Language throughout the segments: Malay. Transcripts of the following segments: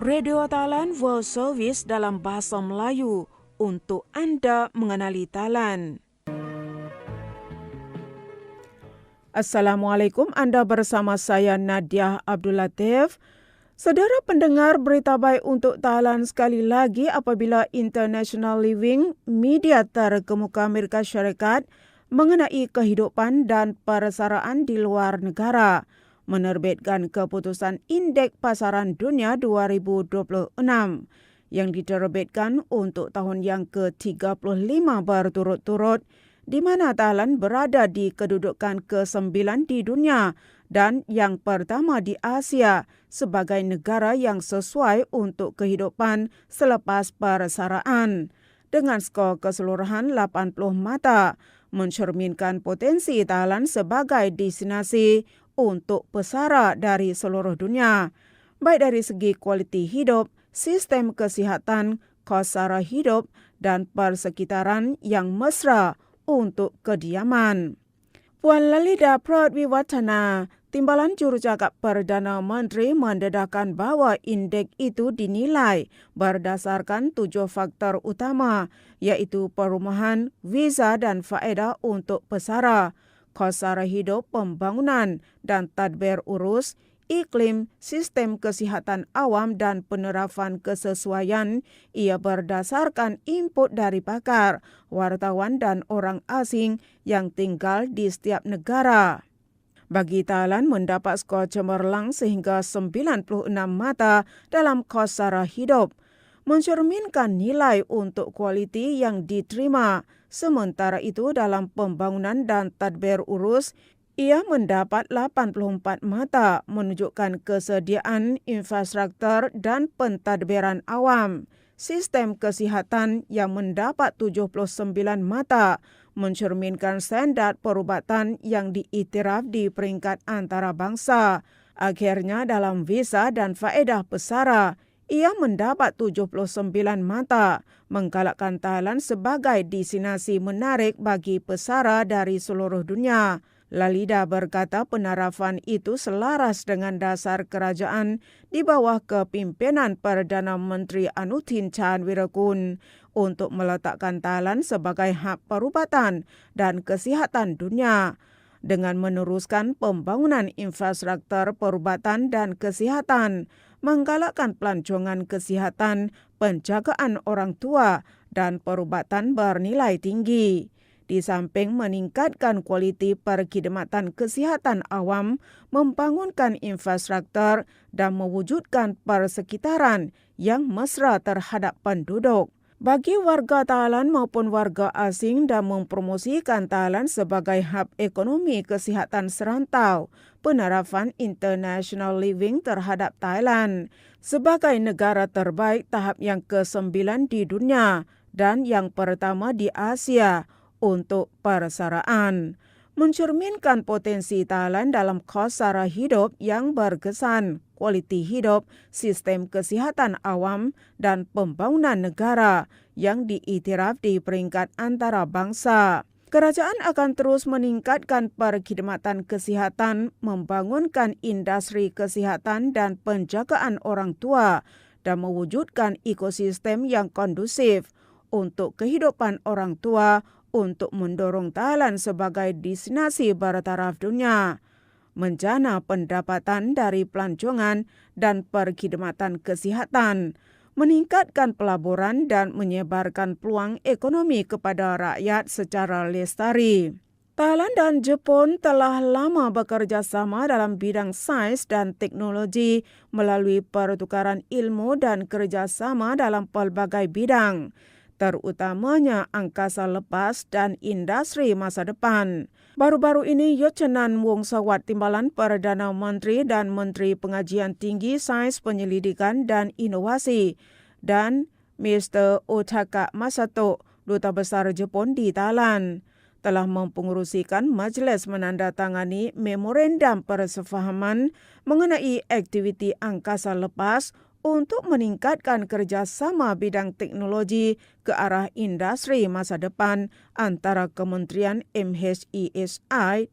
Radio Thailand World Service dalam bahasa Melayu untuk anda mengenali Thailand. Assalamualaikum, anda bersama saya Nadia Abdul Latif. Saudara pendengar, berita baik untuk Thailand sekali lagi apabila International Living, media terkemuka Amerika Syarikat mengenai kehidupan dan persaraan di luar negara, menerbitkan keputusan Indeks Pasaran Dunia 2026 yang diterbitkan untuk tahun yang ke-35 berturut-turut, di mana Thailand berada di kedudukan ke-9 di dunia dan yang pertama di Asia sebagai negara yang sesuai untuk kehidupan selepas persaraan. Dengan skor keseluruhan 80 mata, mencerminkan potensi Thailand sebagai destinasi untuk pesara dari seluruh dunia, baik dari segi kualiti hidup, sistem kesihatan, kos sara hidup, dan persekitaran yang mesra untuk kediaman. Puan Lalida Pratwiwattana, Timbalan Jurucakap Perdana Menteri, mendedahkan bahawa indeks itu dinilai berdasarkan 7 faktor utama, iaitu perumahan, visa dan faedah untuk pesara, kos sara hidup, pembangunan dan tadbir urus, iklim, sistem kesihatan awam dan penerapan kesesuaian. Ia berdasarkan input dari pakar, wartawan dan orang asing yang tinggal di setiap negara. Bagi Thailand mendapat skor cemerlang sehingga 96 mata dalam kos sara hidup, mencerminkan nilai untuk kualiti yang diterima. Sementara itu dalam pembangunan dan tadbir urus, ia mendapat 84 mata, menunjukkan kesediaan infrastruktur dan pentadbiran awam. Sistem kesihatan yang mendapat 79 mata, mencerminkan standard perubatan yang diiktiraf di peringkat antarabangsa. Akhirnya dalam visa dan faedah pesara, ia mendapat 79 mata, menggalakkan Thailand sebagai destinasi menarik bagi pesara dari seluruh dunia. Lalida berkata penerapan itu selaras dengan dasar kerajaan di bawah kepimpinan Perdana Menteri Anutin Charnvirakul untuk meletakkan Thailand sebagai hub perubatan dan kesihatan dunia. Dengan meneruskan pembangunan infrastruktur perubatan dan kesihatan, menggalakkan pelancongan kesihatan, penjagaan orang tua dan perubatan bernilai tinggi. Di samping meningkatkan kualiti perkhidmatan kesihatan awam, membangunkan infrastruktur dan mewujudkan persekitaran yang mesra terhadap penduduk. Bagi warga Thailand maupun warga asing dan mempromosikan Thailand sebagai hub ekonomi kesihatan serantau, penerapan International Living terhadap Thailand sebagai negara terbaik tahap yang ke-9 di dunia dan yang pertama di Asia untuk persaraan, mencerminkan potensi Thailand dalam kos sara hidup yang berkesan, kualiti hidup, sistem kesihatan awam, dan pembangunan negara yang diiktiraf di peringkat antarabangsa. Kerajaan akan terus meningkatkan perkhidmatan kesihatan, membangunkan industri kesihatan dan penjagaan orang tua, dan mewujudkan ekosistem yang kondusif untuk kehidupan orang tua untuk mendorong Thailand sebagai destinasi bertaraf dunia, menjana pendapatan dari pelancongan dan perkhidmatan kesihatan, meningkatkan pelaburan dan menyebarkan peluang ekonomi kepada rakyat secara lestari. Thailand dan Jepun telah lama bekerja sama dalam bidang sains dan teknologi melalui pertukaran ilmu dan kerjasama dalam pelbagai bidang, terutamanya angkasa lepas dan industri masa depan. Baru-baru ini Yochanan Wongsawat, Timbalan Perdana Menteri dan Menteri Pengajian Tinggi Sains Penyelidikan dan Inovasi, dan Mr. Otaka Masato, Duta Besar Jepun di Thailand, telah mempengerusikan majlis menandatangani memorandum persefahaman mengenai aktiviti angkasa lepas untuk meningkatkan kerjasama bidang teknologi ke arah industri masa depan antara Kementerian MHESI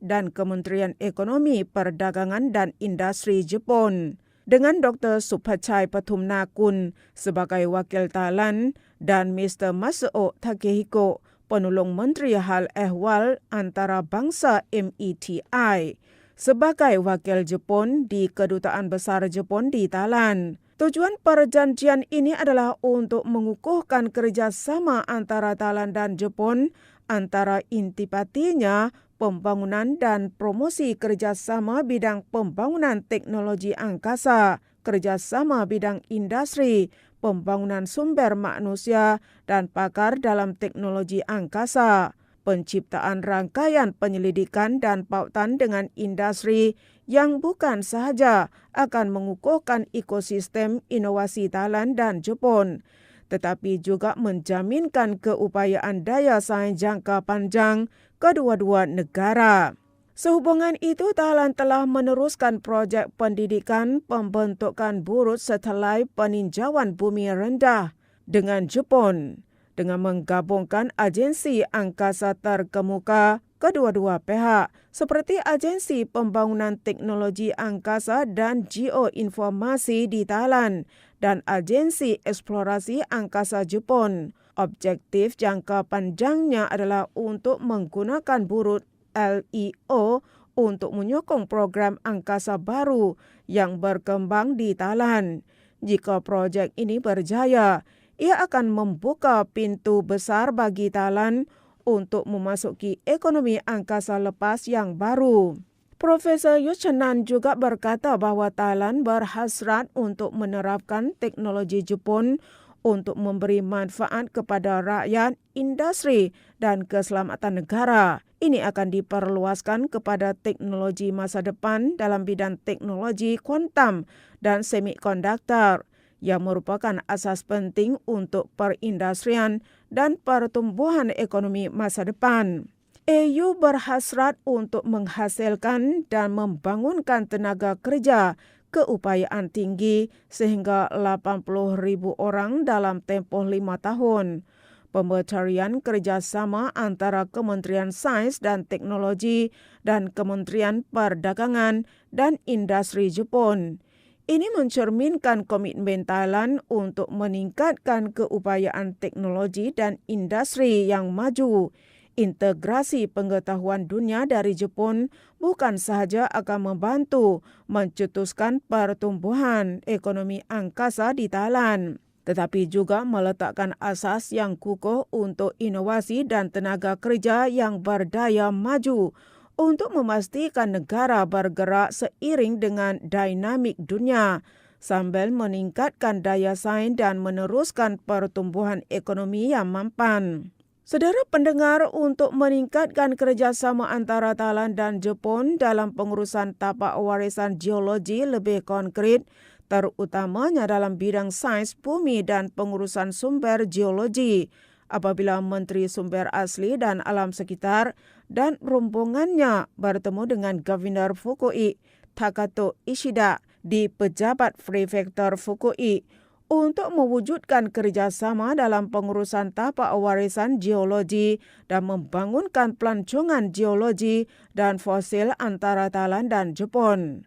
dan Kementerian Ekonomi, Perdagangan dan Industri Jepun. dengan Dr. Supachai Pathumnakul sebagai Wakil Thailand dan Mr. Masao Takehiko, Penolong Menteri Hal Ehwal Antarabangsa METI, sebagai Wakil Jepun di Kedutaan Besar Jepun di Thailand. Tujuan perjanjian ini adalah untuk mengukuhkan kerjasama antara Thailand dan Jepun, antara intipatinya pembangunan dan promosi kerjasama bidang pembangunan teknologi angkasa, kerjasama bidang industri, pembangunan sumber manusia dan pakar dalam teknologi angkasa, penciptaan rangkaian penyelidikan dan pautan dengan industri yang bukan sahaja akan mengukuhkan ekosistem inovasi Thailand dan Jepun, tetapi juga menjaminkan keupayaan daya saing jangka panjang kedua-dua negara. Sehubungan itu, Thailand telah meneruskan projek pendidikan pembentukan burut satelit peninjauan bumi rendah dengan Jepun, dengan menggabungkan agensi angkasa terkemuka kedua-dua pihak seperti Agensi Pembangunan Teknologi Angkasa dan Geoinformasi di Thailand dan Agensi Eksplorasi Angkasa Jepun. Objektif jangka panjangnya adalah untuk menggunakan burut LEO untuk menyokong program angkasa baru yang berkembang di Thailand. Jika projek ini berjaya, ia akan membuka pintu besar bagi Thailand untuk memasuki ekonomi angkasa lepas yang baru. Profesor Yuchanan juga berkata bahawa Thailand berhasrat untuk menerapkan teknologi Jepun untuk memberi manfaat kepada rakyat, industri dan keselamatan negara. Ini akan diperluaskan kepada teknologi masa depan dalam bidang teknologi kuantum dan semikonduktor, yang merupakan asas penting untuk perindustrian dan pertumbuhan ekonomi masa depan. AU berhasrat untuk menghasilkan dan membangunkan tenaga kerja keupayaan tinggi sehingga 80,000 orang dalam tempoh 5 tahun. Pembetarian kerjasama antara Kementerian Sains dan Teknologi dan Kementerian Perdagangan dan Industri Jepun. Ini mencerminkan komitmen Thailand untuk meningkatkan keupayaan teknologi dan industri yang maju. Integrasi pengetahuan dunia dari Jepun bukan sahaja akan membantu mencetuskan pertumbuhan ekonomi angkasa di Thailand, tetapi juga meletakkan asas yang kukuh untuk inovasi dan tenaga kerja yang berdaya maju untuk memastikan negara bergerak seiring dengan dinamik dunia sambil meningkatkan daya saing dan meneruskan pertumbuhan ekonomi yang mampan. Saudara pendengar, untuk meningkatkan kerjasama antara Thailand dan Jepun dalam pengurusan tapak warisan geologi lebih konkret, terutamanya dalam bidang sains bumi dan pengurusan sumber geologi, apabila Menteri Sumber Asli dan Alam Sekitar dan rombongannya bertemu dengan Governor Fukui Takato Ishida di Pejabat Prefektur Fukui untuk mewujudkan kerjasama dalam pengurusan tapak warisan geologi dan membangunkan pelancongan geologi dan fosil antara Thailand dan Jepun.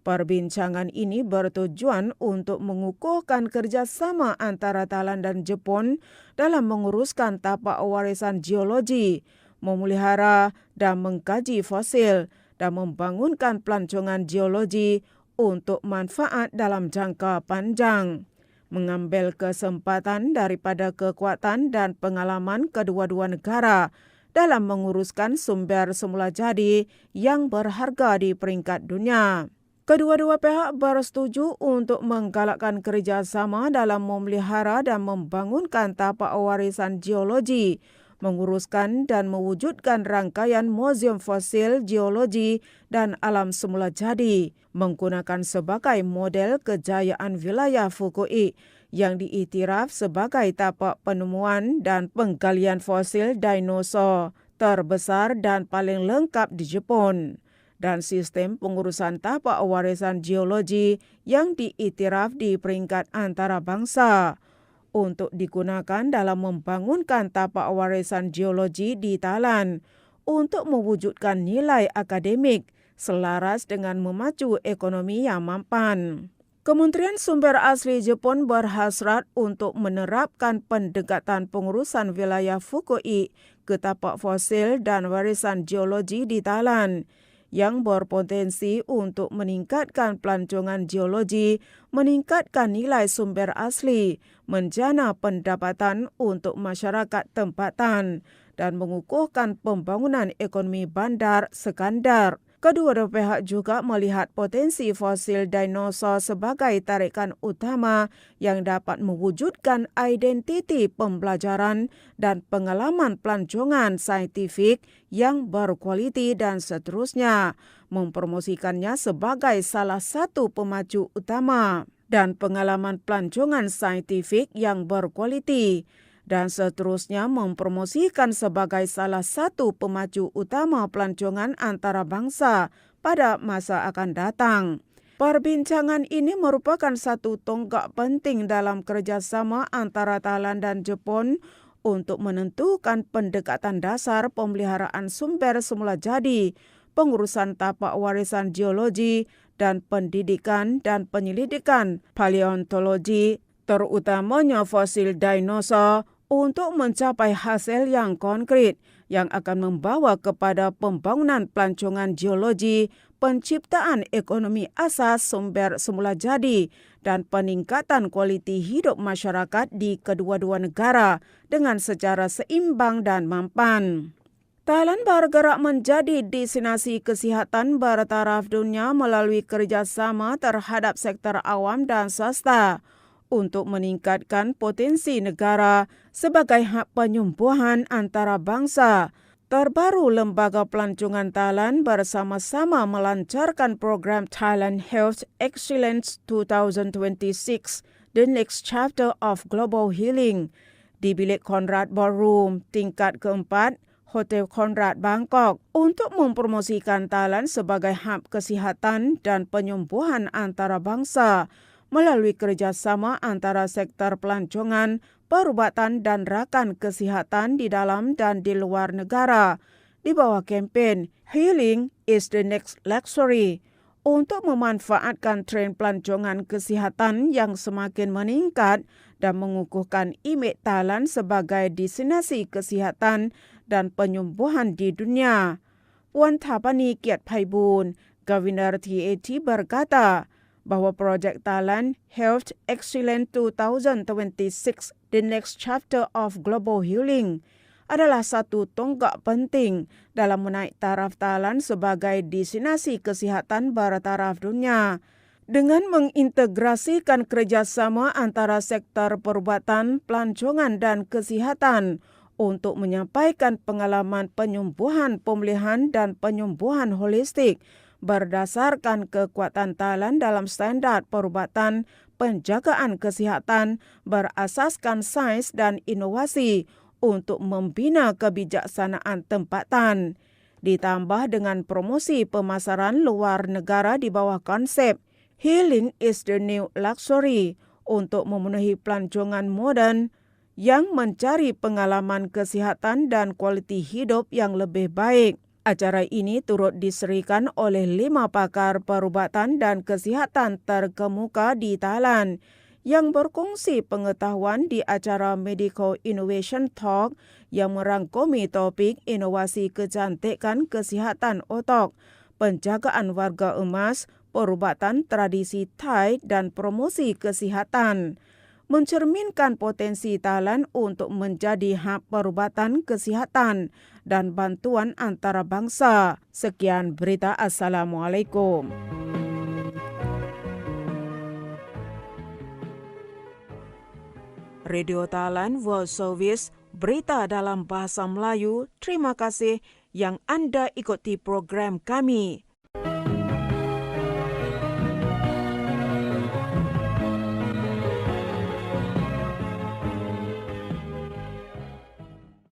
Perbincangan ini bertujuan untuk mengukuhkan kerjasama antara Thailand dan Jepun dalam menguruskan tapak warisan geologi, memelihara dan mengkaji fosil, dan membangunkan pelancongan geologi untuk manfaat dalam jangka panjang. Mengambil kesempatan daripada kekuatan dan pengalaman kedua-dua negara dalam menguruskan sumber semula jadi yang berharga di peringkat dunia. Kedua-dua pihak bersetuju untuk menggalakkan kerjasama dalam memelihara dan membangunkan tapak warisan geologi, menguruskan dan mewujudkan rangkaian muzium fosil geologi dan alam semula jadi, menggunakan sebagai model kejayaan wilayah Fukui yang diiktiraf sebagai tapak penemuan dan penggalian fosil dinosaur terbesar dan paling lengkap di Jepun, dan sistem pengurusan tapak warisan geologi yang diiktiraf di peringkat antarabangsa untuk digunakan dalam membangunkan tapak warisan geologi di Thailand untuk mewujudkan nilai akademik selaras dengan memacu ekonomi yang mampan. Kementerian Sumber Asli Jepun berhasrat untuk menerapkan pendekatan pengurusan wilayah Fukui ke tapak fosil dan warisan geologi di Thailand yang berpotensi untuk meningkatkan pelancongan geologi, meningkatkan nilai sumber asli, menjana pendapatan untuk masyarakat tempatan dan mengukuhkan pembangunan ekonomi bandar sekandar. Kedua-dua pihak juga melihat potensi fosil dinosaur sebagai tarikan utama yang dapat mewujudkan identiti pembelajaran dan pengalaman pelancongan saintifik yang berkualiti dan seterusnya, mempromosikannya sebagai salah satu pemacu utama dan pengalaman pelancongan saintifik yang berkualiti dan seterusnya mempromosikan sebagai salah satu pemacu utama pelancongan antarabangsa pada masa akan datang. Perbincangan ini merupakan satu tonggak penting dalam kerjasama antara Thailand dan Jepun untuk menentukan pendekatan dasar pemeliharaan sumber semula jadi, pengurusan tapak warisan geologi, dan pendidikan dan penyelidikan paleontologi, terutamanya fosil dinosaur, untuk mencapai hasil yang konkret yang akan membawa kepada pembangunan pelancongan geologi, penciptaan ekonomi asas sumber semula jadi, dan peningkatan kualiti hidup masyarakat di kedua-dua negara dengan secara seimbang dan mampan. Thailand bergerak menjadi destinasi kesihatan bertaraf dunia melalui kerjasama terhadap sektor awam dan swasta untuk meningkatkan potensi negara sebagai hak penyembuhan antarabangsa. Terbaru, Lembaga Pelancongan Thailand bersama-sama melancarkan program Thailand Health Excellence 2026, The Next Chapter of Global Healing, di Bilik Conrad Ballroom tingkat keempat, Hotel Conrad Bangkok, untuk mempromosikan Thailand sebagai hub kesihatan dan penyembuhan antarabangsa melalui kerjasama antara sektor pelancongan, perubatan dan rakan kesihatan di dalam dan di luar negara di bawah kempen Healing is the Next Luxury untuk memanfaatkan tren pelancongan kesihatan yang semakin meningkat dan mengukuhkan imej Thailand sebagai destinasi kesihatan dan penyembuhan di dunia. Wan Thapani Kiat Phaiboon, Governor TAT berkata bahwa projek Thailand Health Excellence 2026, The Next Chapter of Global Healing, adalah satu tonggak penting dalam menaik taraf Thailand sebagai destinasi kesihatan bertaraf dunia. Dengan mengintegrasikan kerjasama antara sektor perubatan, pelancongan dan kesihatan untuk menyampaikan pengalaman penyembuhan, pemulihan dan penyembuhan holistik berdasarkan kekuatan Thailand dalam standar perubatan, penjagaan kesihatan berasaskan sains dan inovasi untuk membina kebijaksanaan tempatan. Ditambah dengan promosi pemasaran luar negara di bawah konsep Healing is the New Luxury untuk memenuhi pelancongan moden yang mencari pengalaman kesihatan dan kualiti hidup yang lebih baik. Acara ini turut diserikan oleh 5 pakar perubatan dan kesihatan terkemuka di Thailand yang berkongsi pengetahuan di acara Medical Innovation Talk yang merangkumi topik inovasi kecantikan kesihatan otak, penjagaan warga emas, perubatan tradisi Thai dan promosi kesihatan, mencerminkan potensi Thailand untuk menjadi hub perubatan kesihatan dan bantuan antarabangsa. Sekian berita. Assalamualaikum. Radio Thailand World Service, berita dalam bahasa Melayu. Terima kasih yang Anda ikuti program kami.